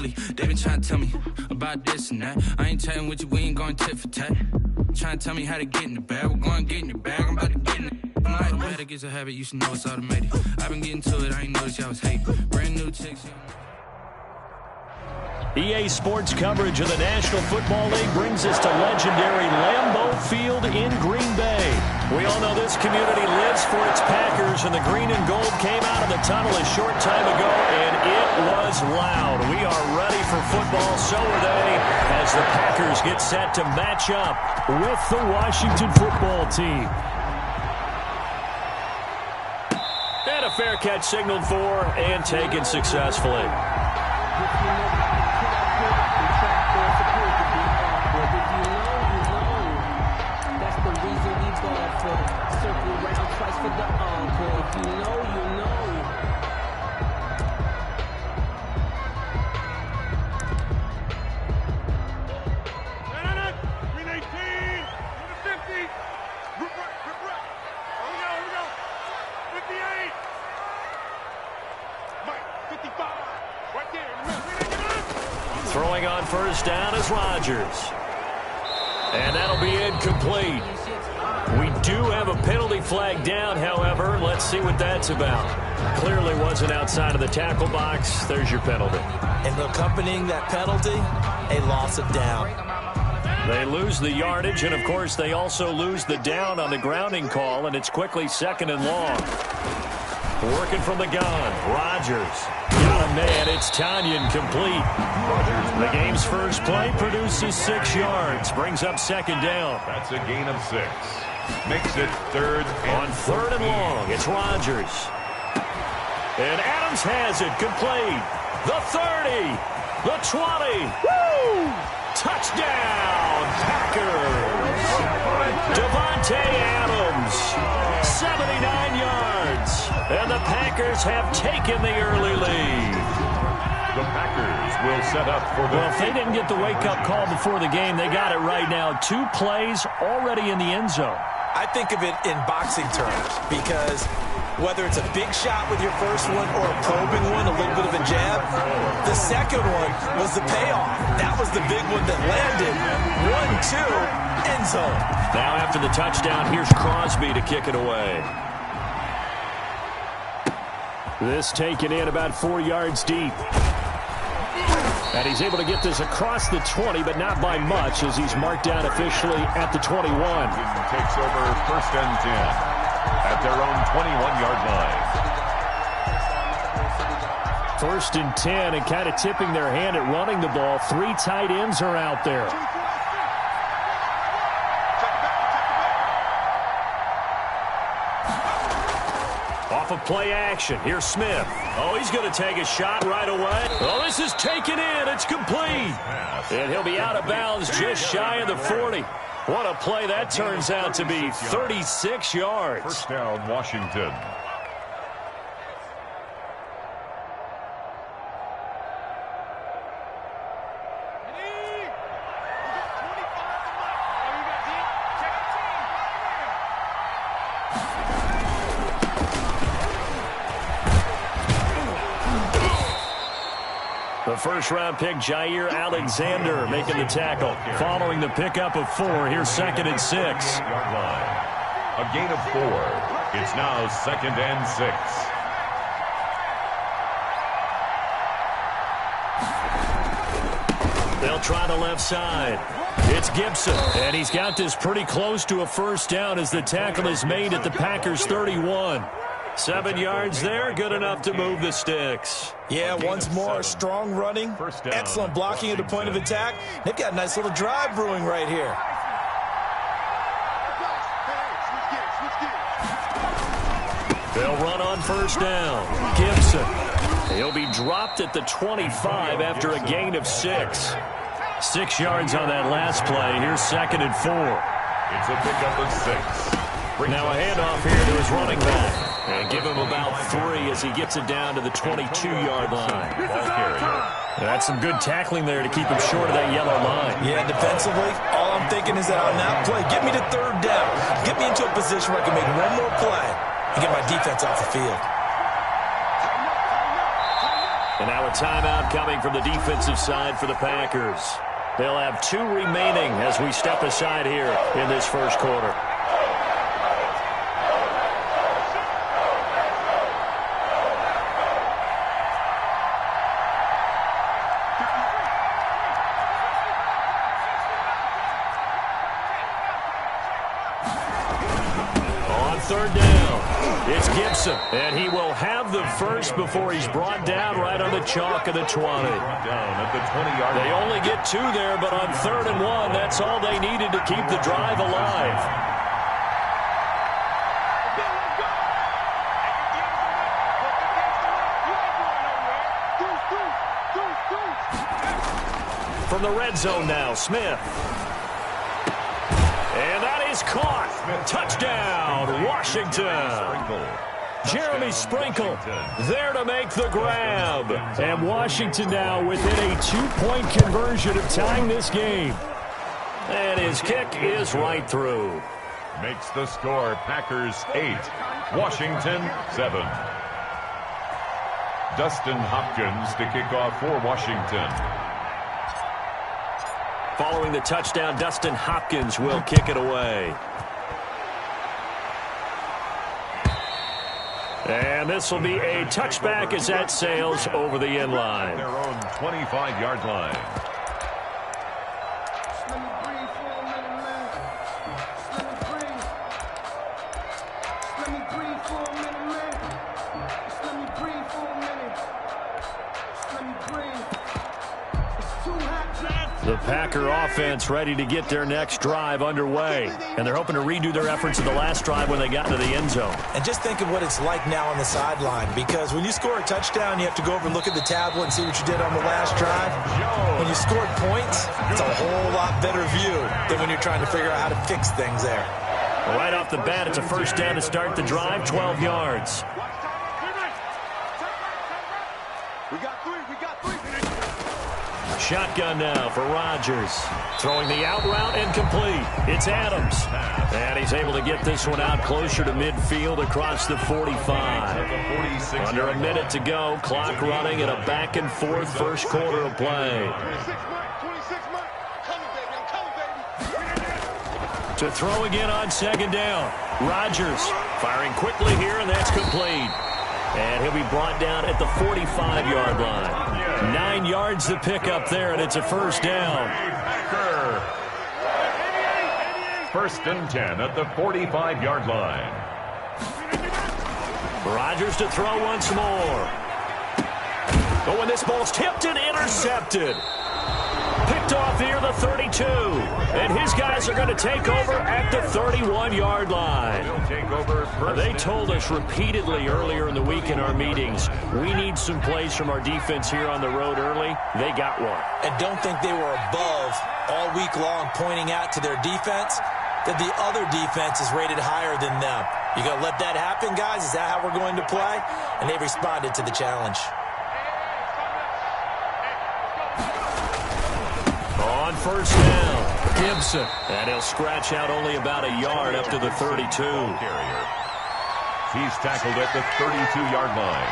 telly. They been trying to tell me about this and that. I ain't chatting with you, we ain't going tit for tat. Trying to tell me how to get in the bag. We're going to get in the bag, I'm about to get in it. I'm like, the way that gets a habit, you should know it's automated. I've been getting to it, I ain't noticed y'all was hating. Brand new chicks, EA Sports coverage of the National Football League brings us to legendary Lambeau Field in Green Bay. We all know this community lives for its Packers, and the green and gold came out of the tunnel a short time ago, and it was loud. We are ready for football, so are they, as the Packers get set to match up with the Washington football team. And a fair catch signaled for and taken successfully. Throwing on first down is Rodgers. And that'll be incomplete. We do have a penalty flag down, however. Let's see what that's about. Clearly wasn't outside of the tackle box. There's your penalty. And accompanying that penalty, a loss of down. They lose the yardage, and, of course, they also lose the down on the grounding call, and it's quickly 2nd and long. Working from the gun, Rodgers. Got a man, it's Tanyan complete. The game's first play produces 6 yards, brings up 2nd down. That's a gain of 6. Makes it 3rd and on 3rd and long, it's Rodgers. And Adams has it complete. The 30, the 20. Woo! Touchdown, Packers. Devontae Adams, 79 yards. And the Packers have taken the early lead. The Packers will set up for the... Well, if they didn't get the wake-up call before the game, they got it right now. 2 plays already in the end zone. I think of it in boxing terms because whether it's a big shot with your first one or a probing one, a little bit of a jab, the second one was the payoff. That was the big one that landed. 1-2, end zone. Now after the touchdown, here's Crosby to kick it away. This taken in about 4 yards deep. And he's able to get this across the 20, but not by much, as he's marked down officially at the 21. Takes over 1st and 10 at their own 21-yard line. 1st and 10, and kind of tipping their hand at running the ball. 3 tight ends are out there. Off of play action. Here's Smith. Oh, he's going to take a shot right away. Oh, this is taken in. It's complete. And he'll be out of bounds just shy of the 40. What a play that turns out to be. 36 yards. First down, Washington. The first-round pick, Jair Alexander, making the tackle. Following the pickup of 4, here's 2nd and 6. A gain of 4. It's now 2nd and 6. They'll try the left side. It's Gibson, and he's got this pretty close to a first down as the tackle is made at the Packers' 31. 7 yards there, good enough to move the sticks. Yeah, once more, strong running, excellent blocking at the point of attack. They've got a nice little drive brewing right here. They'll run on first down. Gibson. He'll be dropped at the 25 after a gain of 6. 6 yards on that last play. Here's 2nd and 4. It's a pickup of 6. Now a handoff here to his running back. And give him about 3 as he gets it down to the 22-yard line. That's some good tackling there to keep him short of that yellow line. Yeah, defensively, all I'm thinking is that on that play, get me to 3rd down. Get me into a position where I can make one more play and get my defense off the field. And now a timeout coming from the defensive side for the Packers. They'll have 2 remaining as we step aside here in this first quarter. On third down, it's Gibson, and he will have the first before he's brought down right on the chalk of the 20. They only get 2 there, but on 3rd and 1, that's all they needed to keep the drive alive. From the red zone now, Smith. And that is caught. Touchdown, Washington. Jeremy Sprinkle there to make the grab. And Washington now within a 2-point conversion of tying this game. And his kick is right through. Makes the score Packers 8, Washington 7. Dustin Hopkins to kick off for Washington. Following the touchdown, Dustin Hopkins will kick it away. And this will be a touchback as that sails over the end line. Their own 25-yard line. The Packer offense ready to get their next drive underway. And they're hoping to redo their efforts in the last drive when they got into the end zone. And just think of what it's like now on the sideline, because when you score a touchdown, you have to go over and look at the tablet and see what you did on the last drive. When you scored points, it's a whole lot better view than when you're trying to figure out how to fix things there. Right off the bat, it's a first down to start the drive, 12 yards. Shotgun now for Rodgers. Throwing the out route and complete. It's Adams. And he's able to get this one out closer to midfield across the 45. Under a minute to go. Clock running at a back and forth first quarter of play. To throw again on second down. Rodgers firing quickly here, and that's complete. And he'll be brought down at the 45-yard line. 9 yards to pick up there, and it's a first down. First and 10 at the 45-yard line. Rodgers to throw once more. Oh, and this ball's tipped and intercepted. Picked off near the 32. And his guys are going to take over at the 31-yard line. They told us repeatedly earlier in the week in our meetings, we need some plays from our defense here on the road early. They got one. And don't think they were above all week long pointing out to their defense that the other defense is rated higher than them. You going to let that happen, guys? Is that how we're going to play? And they responded to the challenge. On first down, Gibson. And he'll scratch out only about a yard up to the 32. He's tackled at the 32-yard line.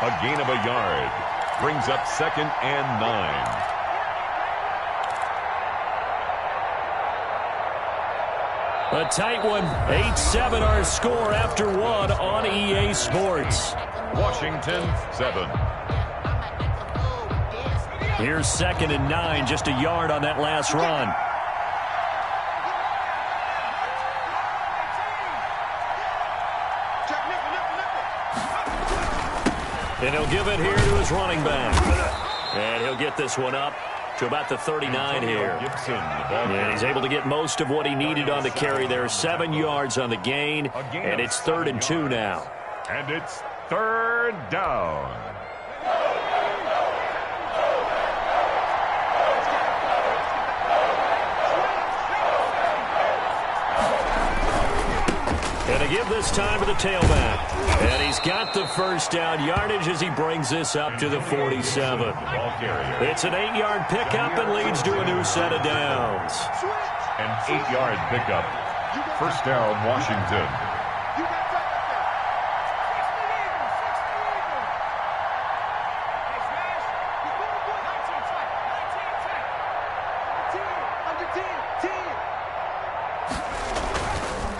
A gain of a yard. Brings up 2nd and 9. A tight one. 8-7 our score after one on EA Sports. Washington 7. Here's 2nd and 9, just a yard on that last run. And he'll give it here to his running back. And he'll get this one up to about the 39 here. And he's able to get most of what he needed on the carry there. 7 yards on the gain. And it's 3rd and 2 now. And it's 3rd down. And to give this time to the tailback. And he's got the first down yardage as he brings this up to the 47. It's an 8-yard pickup and leads to a new set of downs. An 8-yard pickup. First down, Washington.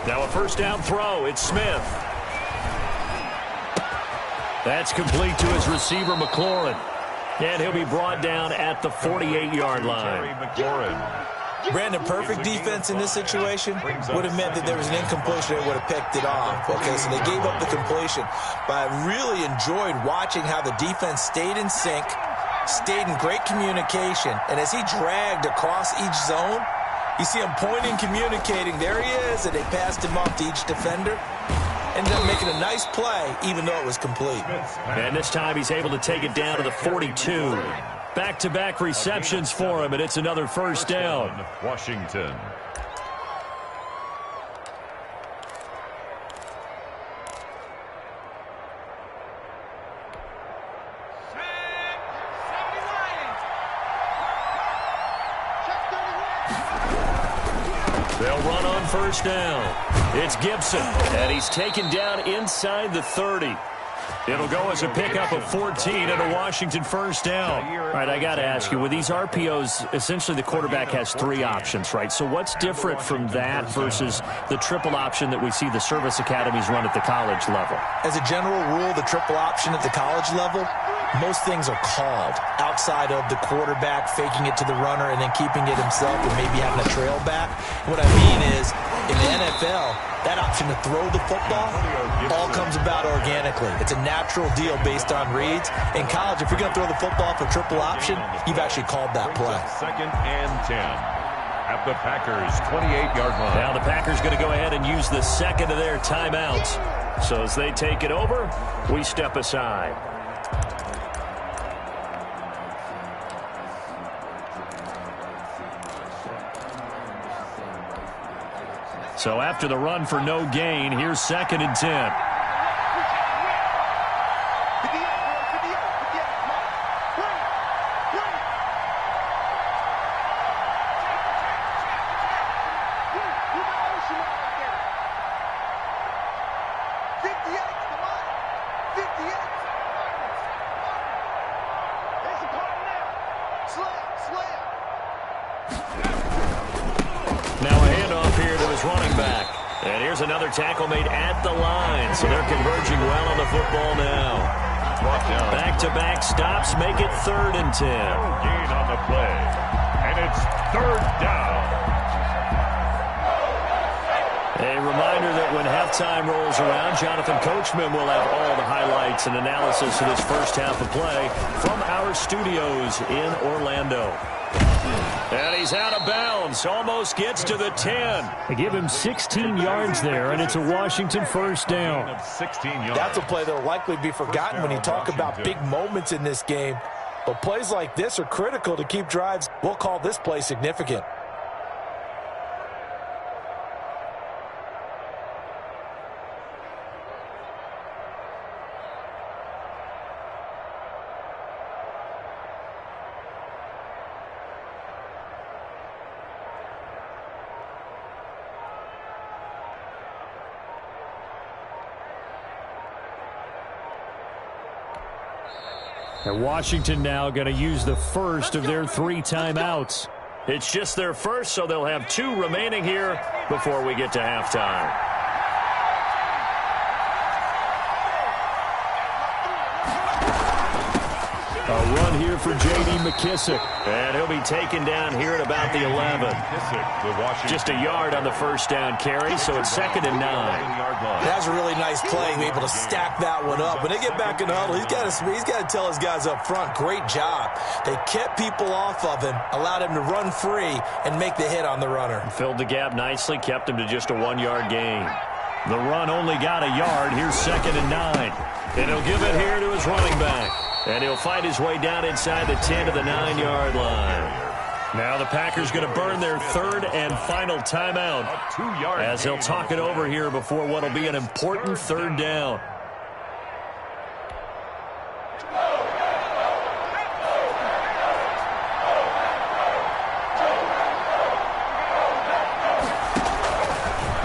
Now a first down throw. It's Smith. That's complete to his receiver, McLaurin. And he'll be brought down at the 48-yard line. Brandon, perfect defense in this situation would have meant that there was an incompletion. They would have picked it off. Okay, so they gave up the completion. But I really enjoyed watching how the defense stayed in sync, stayed in great communication. And as he dragged across each zone, you see him pointing, communicating. There he is, and they passed him off to each defender. Ended up making a nice play, even though it was complete. And this time he's able to take it down to the 42. Back-to-back receptions for him, and it's another first down. Washington. They'll run on first down. It's Gibson, and he's taken down inside the 30. It'll go as a pickup of 14 and a Washington first down. All right, I got to ask you, with these RPOs, essentially the quarterback has three options, right? So what's different from that versus the triple option that we see the service academies run at the college level? As a general rule, the triple option at the college level, most things are called outside of the quarterback faking it to the runner and then keeping it himself and maybe having a trail back. What I mean is, in the NFL, that option to throw the football all comes about organically. It's a natural deal based on reads. In college, if you're going to throw the football for triple option, you've actually called that play. 2nd and 10 at the Packers' 28-yard line. Now the Packers going to go ahead and use the second of their timeouts. So as they take it over, we step aside. So after the run for no gain, here's 2nd and 10. Another tackle made at the line, so they're converging well on the football now. Back-to-back stops make it 3rd and 10. Gain on the play, and it's 3rd down. A reminder that when halftime rolls around, Jonathan Coachman will have all the highlights and analysis of this first half of play from our studios in Orlando. And he's out of bounds, almost gets to the 10. They give him 16 yards there, and it's a Washington first down. 16 yards. That's a play that will likely be forgotten when you talk about big moments in this game. But plays like this are critical to keep drives. We'll call this play significant. And Washington now going to use the first of their 3 timeouts. It's just their first, so they'll have 2 remaining here before we get to halftime. A run here for J.D. McKissick. And he'll be taken down here at about the 11. Just a yard on the first down carry, so it's 2nd and 9. That's a really nice play, able to stack that one up. When they get back in the huddle, he's got to tell his guys up front, great job. They kept people off of him, allowed him to run free and make the hit on the runner. Filled the gap nicely, kept him to just a 1-yard gain. The run only got a yard. Here's 2nd and 9. And he'll give it here to his running back. And he'll fight his way down inside the 10 to the 9-yard line. Now the Packers going to burn their 3rd and final timeout as they'll talk it over here before what will be an important 3rd down.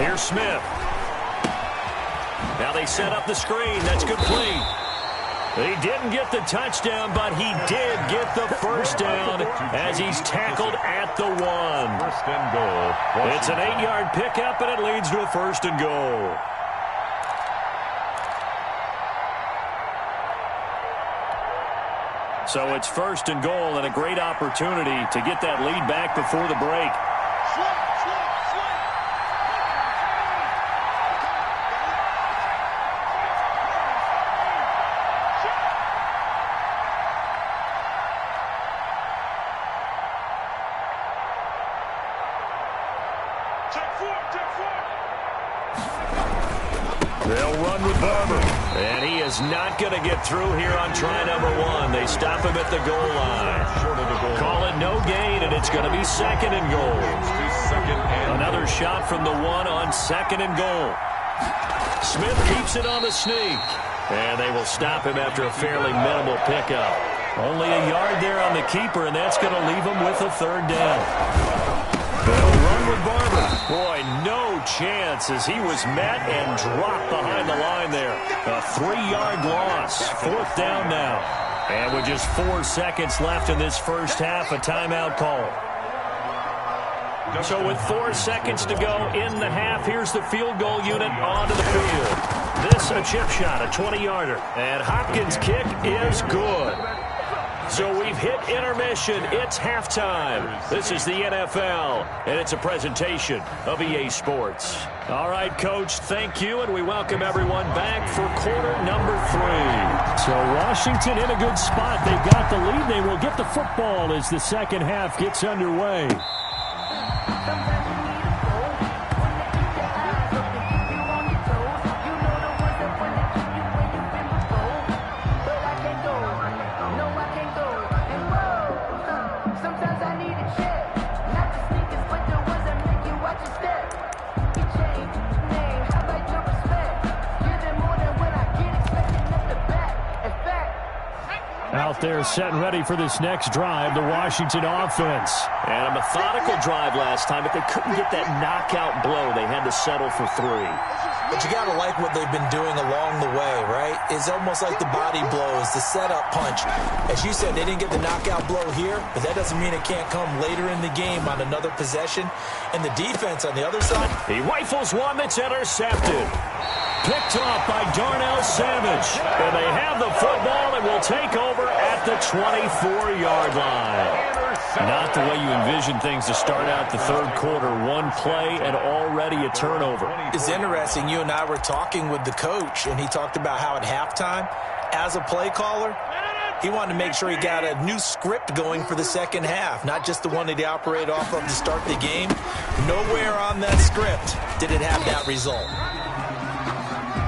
Here's Smith. Now they set up the screen. That's complete. He didn't get the touchdown, but he did get the first down as he's tackled at the 1. First and goal. It's an 8-yard pickup, and it leads to a first and goal. So it's first and goal and a great opportunity to get that lead back before the break. They'll run with Barber. And he is not going to get through here on try number 1. They stop him at the goal line. Call it no gain, and it's going to be second and goal. Another shot from the 1 on second and goal. Smith keeps it on the sneak. And they will stop him after a fairly minimal pickup. Only a yard there on the keeper, and that's going to leave him with a third down. They'll run with Barber. Boy, no chance as he was met and dropped behind the line there. A 3-yard loss. Fourth down now. And with just 4 seconds left in this first half, a timeout call. So with 4 seconds to go in the half, here's the field goal unit onto the field. This a chip shot, a 20-yarder. And Hopkins' kick is good. So we've hit intermission. It's halftime. This is the NFL, and it's a presentation of EA Sports. All right, Coach, thank you, and we welcome everyone back for quarter number 3. So Washington in a good spot. They've got the lead. They will get the football as the second half gets underway. Out there set and ready for this next drive, the Washington offense. And a methodical drive last time, but they couldn't get that knockout blow. They had to settle for 3. But you got to like what they've been doing along the way, right? It's almost like the body blows, the setup punch. As you said, they didn't get the knockout blow here, but that doesn't mean it can't come later in the game on another possession. And the defense on the other side. He rifles one that's intercepted. Picked off by Darnell Savage. And they have the football and will take over at the 24-yard line. Not the way you envision things to start out the third quarter. One play and already a turnover. It's interesting. You and I were talking with the coach, and he talked about how at halftime, as a play caller, he wanted to make sure he got a new script going for the second half, not just the one that he operated off of to start the game. Nowhere on that script did it have that result.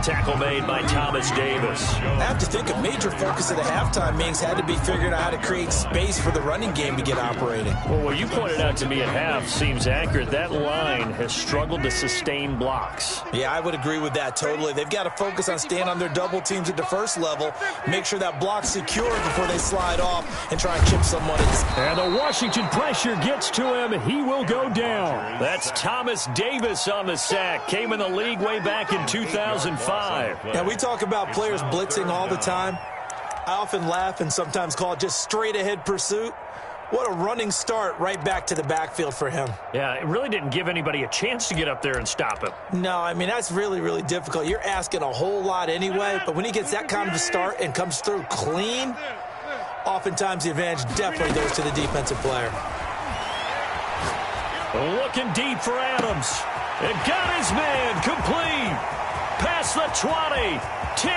Tackle made by Thomas Davis. I have to think a major focus of the halftime meetings had to be figuring out how to create space for the running game to get operating. Well, what you pointed out to me at half seems accurate. That line has struggled to sustain blocks. Yeah, I would agree with that totally. They've got to focus on staying on their double teams at the first level, make sure that block's secure before they slide off and try and chip someone in. And the Washington pressure gets to him. He will go down. That's Thomas Davis on the sack. Came in the league way back in 2005. Now, we talk about players blitzing all the time. I often laugh and sometimes call it just straight-ahead pursuit. What a running start right back to the backfield for him. Yeah, it really didn't give anybody a chance to get up there and stop him. No, I mean, that's really, really difficult. You're asking a whole lot anyway, but when he gets that kind of a start and comes through clean, oftentimes the advantage definitely goes to the defensive player. Looking deep for Adams. And got his man complete. Past the 20, 10,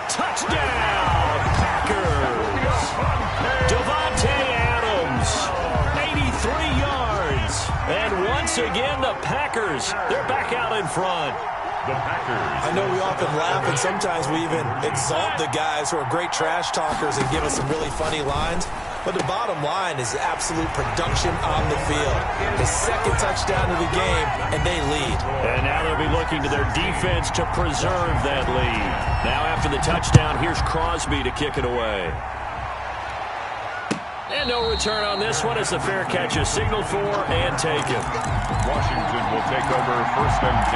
touchdown, Packers. Devontae Adams, 83 yards. And once again, the Packers, they're back out in front. The Packers. I know we often laugh, and sometimes we even exalt the guys who are great trash talkers and give us some really funny lines. But the bottom line is absolute production on the field. The second touchdown of the game, and they lead. And now they'll be looking to their defense to preserve that lead. Now after the touchdown, here's Crosby to kick it away. And no return on this one as the fair catch is signaled for and taken. Washington will take over first and 10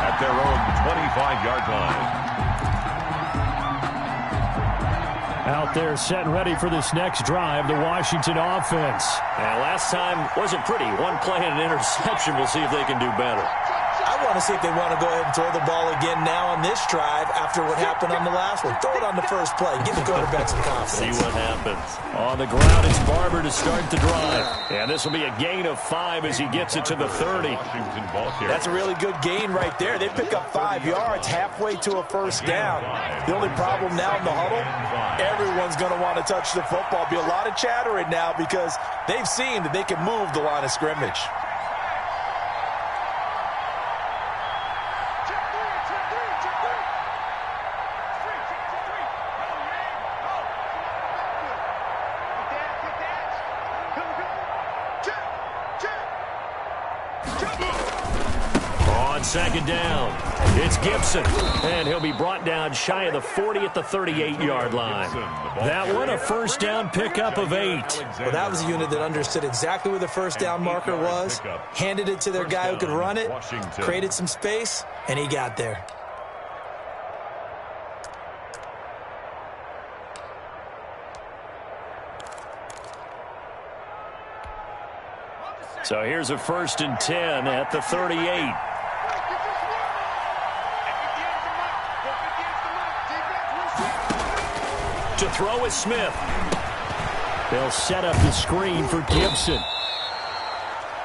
at their own 25-yard line. Out there set and ready for this next drive, the Washington offense. And last time wasn't pretty. One play and an interception. We'll see if they can do better. I want to see if they want to go ahead and throw the ball again now on this drive after what happened on the last one. Throw it on the first play. Give the quarterback some confidence. See what happens. On the ground, it's Barber to start the drive. And this will be a gain of 5 as he gets it to the 30. That's a really good gain right there. They pick up 5 yards halfway to a first down. The only problem now in the huddle, everyone's going to want to touch the football. Be a lot of chattering now because they've seen that they can move the line of scrimmage. Second down. It's Gibson, and he'll be brought down shy of the 40 at the 38-yard line. That one, a first down pickup of 8. Well, that was a unit that understood exactly where the first down marker was, handed it to their guy who could run it, created some space, and he got there. So here's a 1st and 10 at the 38. To throw is Smith. They'll set up the screen for Gibson.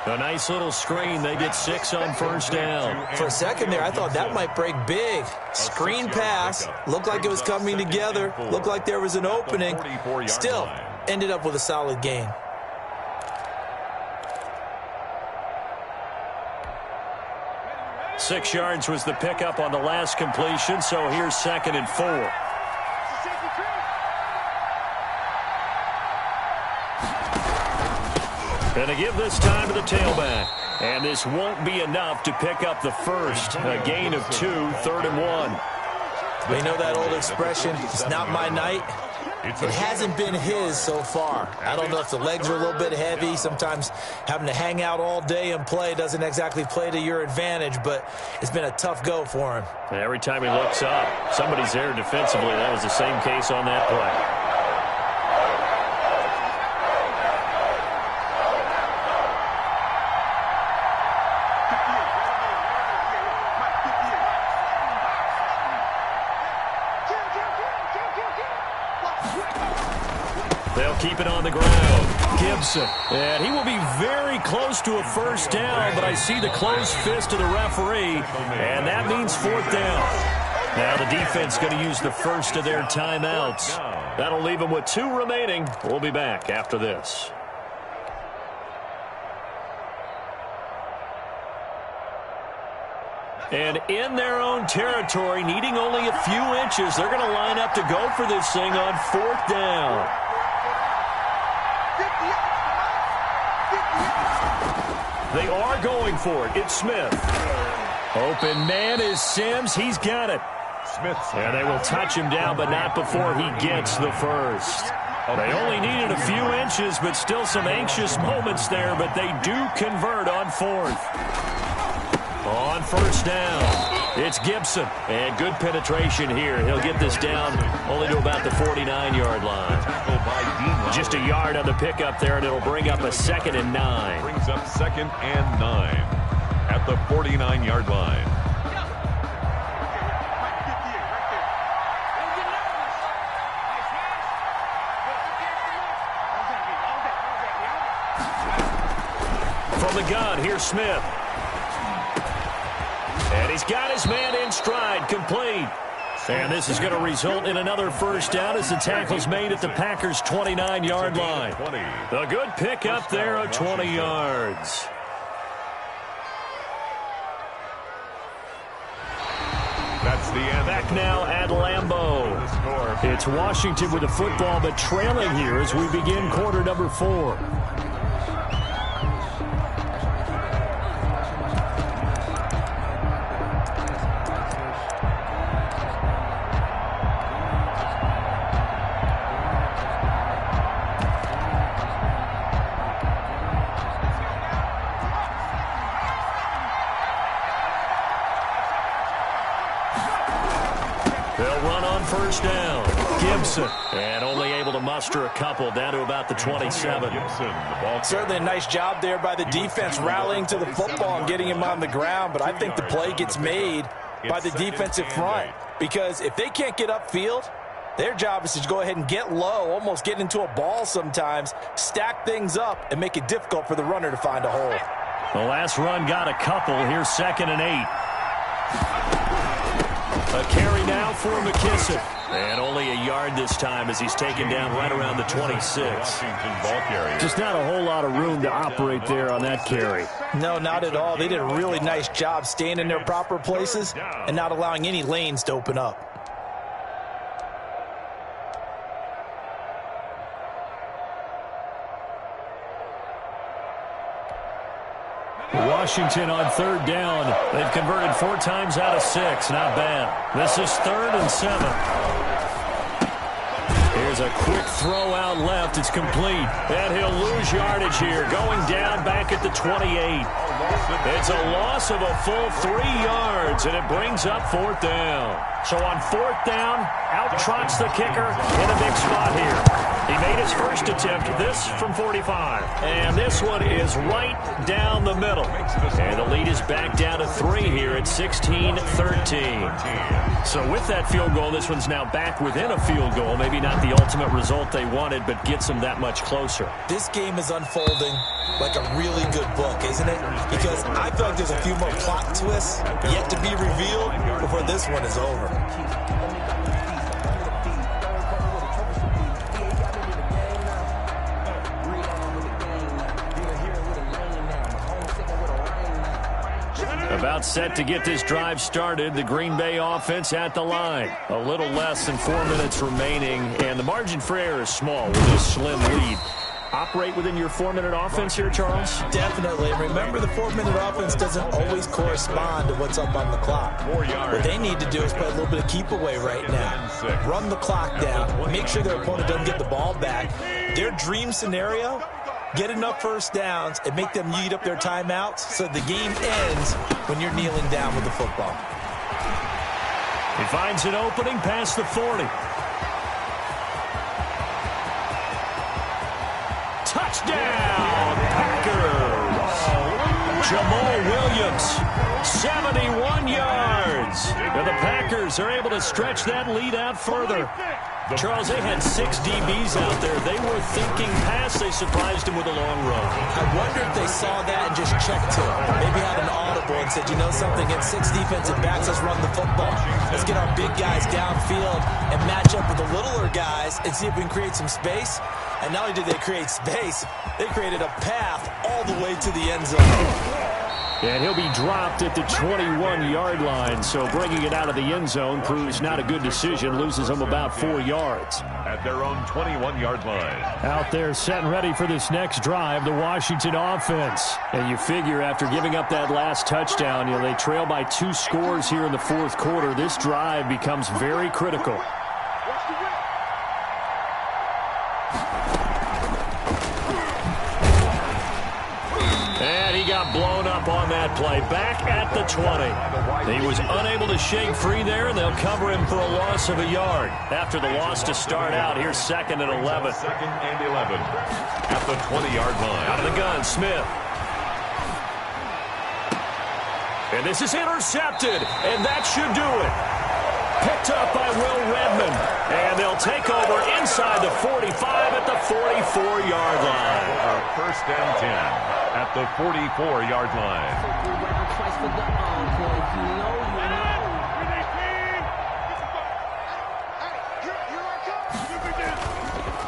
A nice little screen. They get 6 on first down. For a second there, I thought that might break big. Screen pass. Looked like it was coming together. Looked like there was an opening. Still, ended up with a solid gain. Six yards was the pickup on the last completion, so here's 2nd and 4. And they give this time to the tailback. And this won't be enough to pick up the first. A gain of 2, 3rd and 1. We know that old expression, it's not my night. It hasn't been his so far. I don't know if the legs are a little bit heavy. Sometimes having to hang out all day and play doesn't exactly play to your advantage, but it's been a tough go for him. Every time he looks up, somebody's there defensively. That was the same case on that play. Keep it on the ground. Gibson. And he will be very close to a first down, but I see the closed fist of the referee, and that means 4th down. Now the defense going to use the first of their timeouts. That'll leave them with 2 remaining. We'll be back after this. And in their own territory, needing only a few inches, they're going to line up to go for this thing on 4th down. They are going for it. It's Smith. Open man is Sims. He's got it. Smith. And they will touch him down, but not before he gets the first. They only needed a few inches, but still some anxious moments there, but they do convert on 4th. On first down, it's Gibson. And good penetration here. He'll get this down only to about the 49-yard line. Just a yard on the pickup there, and it'll bring up a 2nd and 9. Brings up 2nd and 9 at the 49-yard line. From the gun, here's Smith. And he's got his man in stride, complete. And this is going to result in another first down as the tackle's made at the Packers' 29-yard line. A good pickup there of 20 yards. That's the end. Back now at Lambeau. It's Washington with the football, but trailing here as we begin quarter number 4. They'll run on first down. Gibson. And only able to muster a couple, down to about the 27. Certainly a nice job there by the defense, rallying to the football and getting him on the ground. But I think the play gets made by the defensive front. Because if they can't get upfield, their job is to go ahead and get low, almost get into a ball sometimes, stack things up, and make it difficult for the runner to find a hole. The last run got a couple. Here's 2nd and 8. A carry now for McKissick. And only a yard this time as he's taken down right around the 26. Just not a whole lot of room to operate there on that carry. No, not at all. They did a really nice job staying in their proper places and not allowing any lanes to open up. Washington on 3rd down. They've converted 4 times out of 6. Not bad. This is 3rd and 7. Here's a quick throw out left. It's complete. And he'll lose yardage here. Going down back at the 28. It's a loss of a full 3 yards, and it brings up 4th down. So on 4th down, out trots the kicker in a big spot here. He made his first attempt, this from 45. And this one is right down the middle. And the lead is back down to 3 here at 16-13. So with that field goal, this one's now back within a field goal. Maybe not the ultimate result they wanted, but gets them that much closer. This game is unfolding like a really good book, isn't it? Because I feel like there's a few more plot twists yet to be revealed before this one is over. About set to get this drive started. The Green Bay offense at the line. A little less than 4 minutes remaining, and the margin for error is small with this slim lead. Operate within your 4-minute offense here, Charles? Definitely. Remember, the 4-minute offense doesn't always correspond to what's up on the clock. What they need to do is play a little bit of keep away right now. Run the clock down. Make sure their opponent doesn't get the ball back. Their dream scenario, get enough first downs and make them eat up their timeouts so the game ends when you're kneeling down with the football. He finds an opening past the 40. Touchdown, Packers! Jamal Williams, 71 yards. And the Packers are able to stretch that lead out further. Charles, they had 6 DBs out there. They were thinking pass. They surprised him with a long run. I wonder if they saw that and just checked to it. Maybe had an audible and said, you know something, in 6 defensive backs, let's run the football. Let's get our big guys downfield and match up with the littler guys and see if we can create some space. And not only did they create space, they created a path all the way to the end zone. And he'll be dropped at the 21-yard line, so bringing it out of the end zone proves not a good decision, loses them about 4 yards. At their own 21-yard line. Out there set and ready for this next drive, the Washington offense. And you figure after giving up that last touchdown, they trail by 2 scores here in the 4th quarter. This drive becomes very critical. Got blown up on that play. Back at the 20. He was unable to shake free there, and they'll cover him for a loss of a yard. After the loss to start out, here's 2nd and 11. 2nd and 11 at the 20-yard line. Out of the gun, Smith. And this is intercepted, and that should do it. Picked up by Will Redmond, and they'll take over inside the 45 at the 44-yard line. First and 10. At the 44-yard line.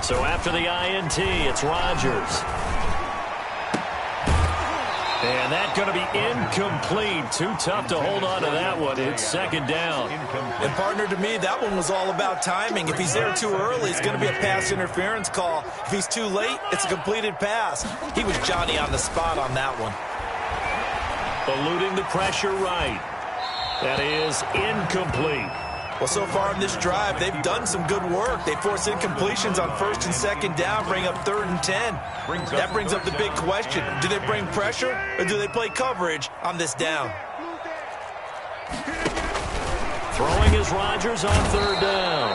So after the INT, it's Rodgers. And that's going to be incomplete. Too tough to hold on to that one. It's 2nd down. And partner, to me, that one was all about timing. If he's there too early, it's going to be a pass interference call. If he's too late, it's a completed pass. He was Johnny on the spot on that one. Eluding the pressure right. That is incomplete. Well, so far in this drive, they've done some good work. They force incompletions on 1st and 2nd down, bring up 3rd and 10. That brings up the big question. Do they bring pressure or do they play coverage on this down? Throwing is Rodgers on 3rd down.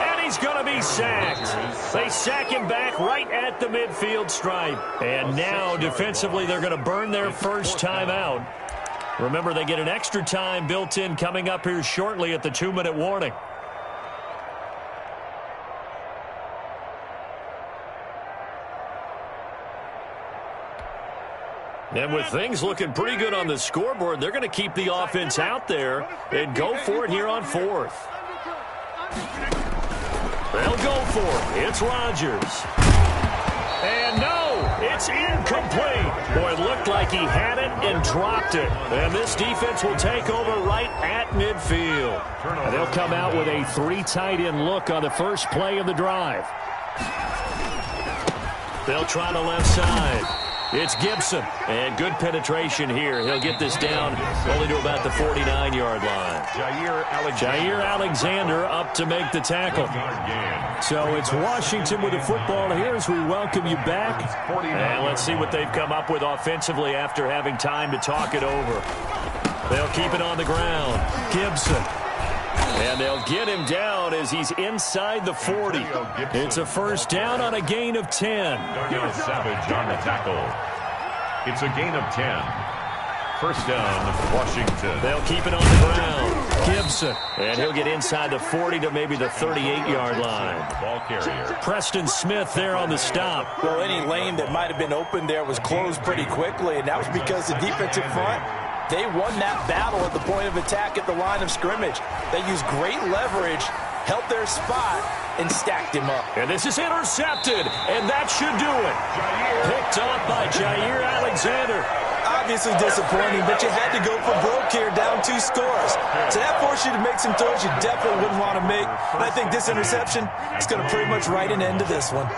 And he's he's going to be sacked. They sack him back right at the midfield stripe. And now, defensively, they're going to burn their first time out. Remember, they get an extra time built in coming up here shortly at the 2-minute warning. And with things looking pretty good on the scoreboard, they're going to keep the offense out there and go for it here on 4th. They'll go for it. It's Rodgers. And no, it's incomplete. Boy, it looked like he had it and dropped it. And this defense will take over right at midfield. And they'll come out with a 3 tight end look on the first play of the drive. They'll try the left side. It's Gibson, and good penetration here. He'll get this down only to about the 49-yard line. Jair Alexander up to make the tackle. So it's Washington with the football here as we welcome you back. And let's see what they've come up with offensively after having time to talk it over. They'll keep it on the ground. Gibson. And they'll get him down as he's inside the 40. It's a first down on a gain of 10. Darnell Savage on the tackle. It's a gain of 10. First down, Washington. They'll keep it on the ground. Gibson. And he'll get inside the 40 to maybe the 38-yard line. Ball carrier. Preston Smith there on the stop. Well, any lane that might have been open there was closed pretty quickly, and that was because the defensive front, they won that battle at the point of attack at the line of scrimmage. They used great leverage, held their spot, and stacked him up. And this is intercepted, and that should do it. Picked off by Jair Alexander. Obviously disappointing, but you had to go for broke here, down 2 scores. So that forced you to make some throws you definitely wouldn't want to make. And I think this interception is going to pretty much write an end to this one.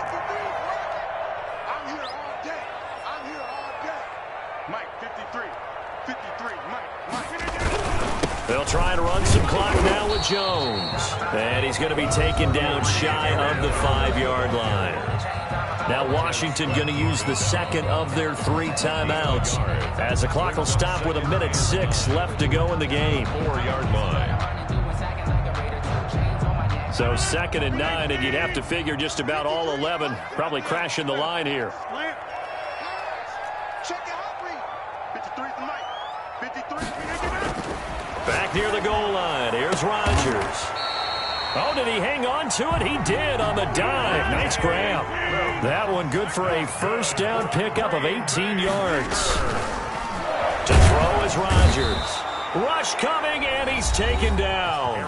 They'll try and run some clock now with Jones. And he's going to be taken down shy of the 5-yard line. Now Washington going to use the second of their 3 timeouts as the clock will stop with 1:06 left to go in the game. 4-yard line. So 2nd and 9, and you'd have to figure just about all 11 probably crashing the line here. Back near the goal line. Here's Rodgers. Oh, did he hang on to it? He did on the dive. Nice grab. That one good for a first down pickup of 18 yards. To throw is Rodgers. Rush coming, and he's taken down.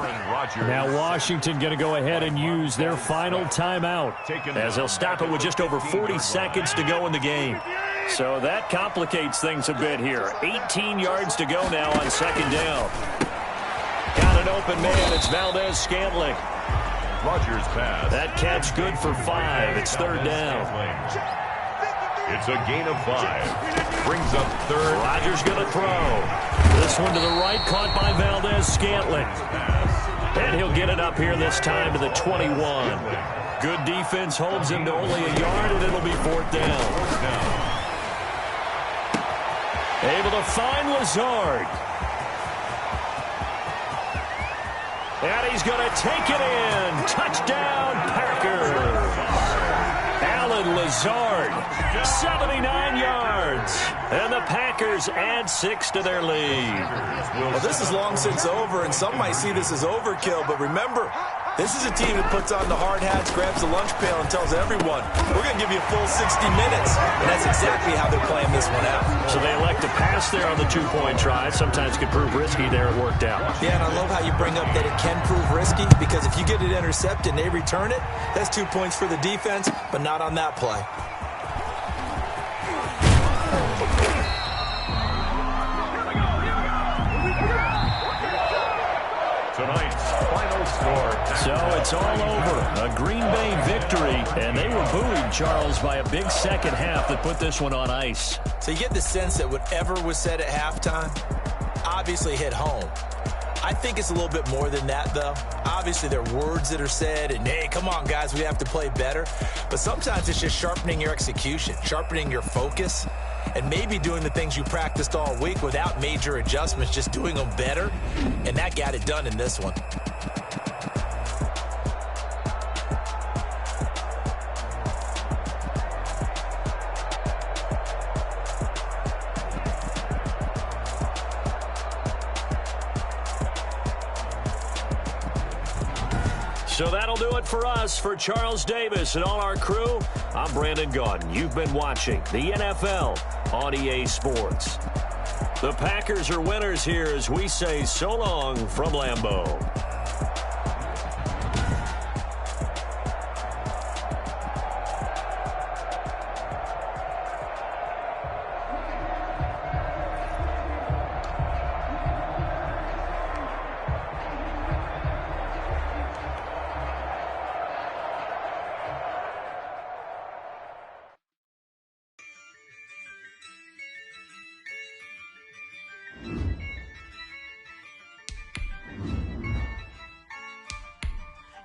Now Washington going to go ahead and use their final timeout as they'll stop it with just over 40 seconds to go in the game. So that complicates things a bit here. 18 yards to go now on 2nd down. Got an open man. It's Valdez-Scantling. Rodgers pass. That catch good for 5. It's 3rd down. It's a gain of 5. Brings up 3rd. Rodgers going to throw. This one to the right, caught by Valdez-Scantling. And he'll get it up here this time to the 21. Good defense holds him to only a yard, and it'll be 4th down. Able to find Lazard. And he's going to take it in. Touchdown, Packers. Alan Lazard, 79 yards. And the Packers add 6 to their lead. Well, this is long since over, and some might see this as overkill. But remember, this is a team that puts on the hard hats, grabs the lunch pail, and tells everyone, we're going to give you a full 60 minutes. And that's exactly how they're playing this one out. So they elect to pass there on the 2-point try. Sometimes could prove risky there. It worked out. Yeah, and I love how you bring up that it can prove risky, because if you get it intercepted and they return it, that's 2 points for the defense, but not on that play. Tonight's final score. So it's all over. A Green Bay victory, and they were buoyed, Charles, by a big second half that put this one on ice. So you get the sense that whatever was said at halftime obviously hit home. I think it's a little bit more than that, though. Obviously, there are words that are said, and, hey, come on, guys, we have to play better. But sometimes it's just sharpening your execution, sharpening your focus, and maybe doing the things you practiced all week without major adjustments, just doing them better, and that got it done in this one. So that'll do it for us. For Charles Davis and all our crew, I'm Brandon Gaudin. You've been watching the NFL on EA Sports. The Packers are winners here as we say so long from Lambeau.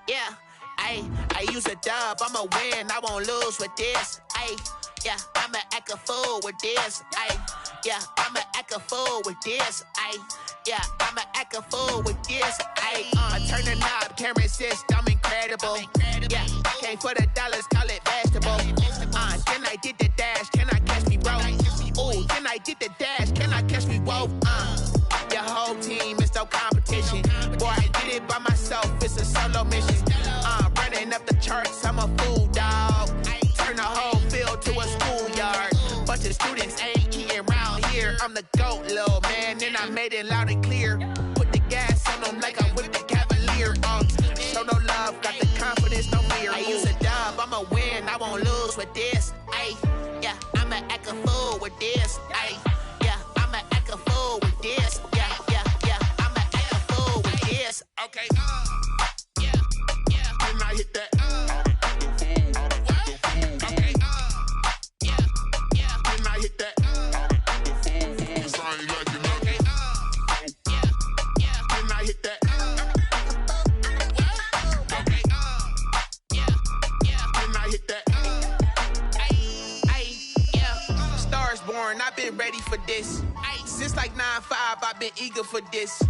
Yeah, I use a dub, I'ma win, I won't lose with this. Yeah, I'ma act a fool with this. Yeah, I'ma act a fool with this. Yeah, I'ma act a fool with this. I turn the knob, can't resist, I'm incredible. Yeah, came for the dollars, call it vegetable. Then I did the dash, can I catch me, bro? Ooh, then I did the dash, can I catch me, whoa? Your whole team is no competition. Boy, I did it by myself, it's a solo mission. Running up the charts, I'm a fool, dog. Turn the whole field to a schoolyard. Bunch of students ain't eating round here. I'm the GOAT, little man, and I made it loud and clear. Put the gas on them like I'm with the Cavalier. Show no love, got the confidence, no fear. I use a dub, I'ma win, I won't lose with this. Yeah, I'ma act a fool with this. Yeah, I'ma act a fool with this. Yeah, I'ma act a fool with this. Okay, yeah, can I hit that? Okay, yeah, can I hit that? Can I hit that? Okay, can I hit that? Yeah, Stars born, I've been ready for this. Since like 9-5, I've been eager for this.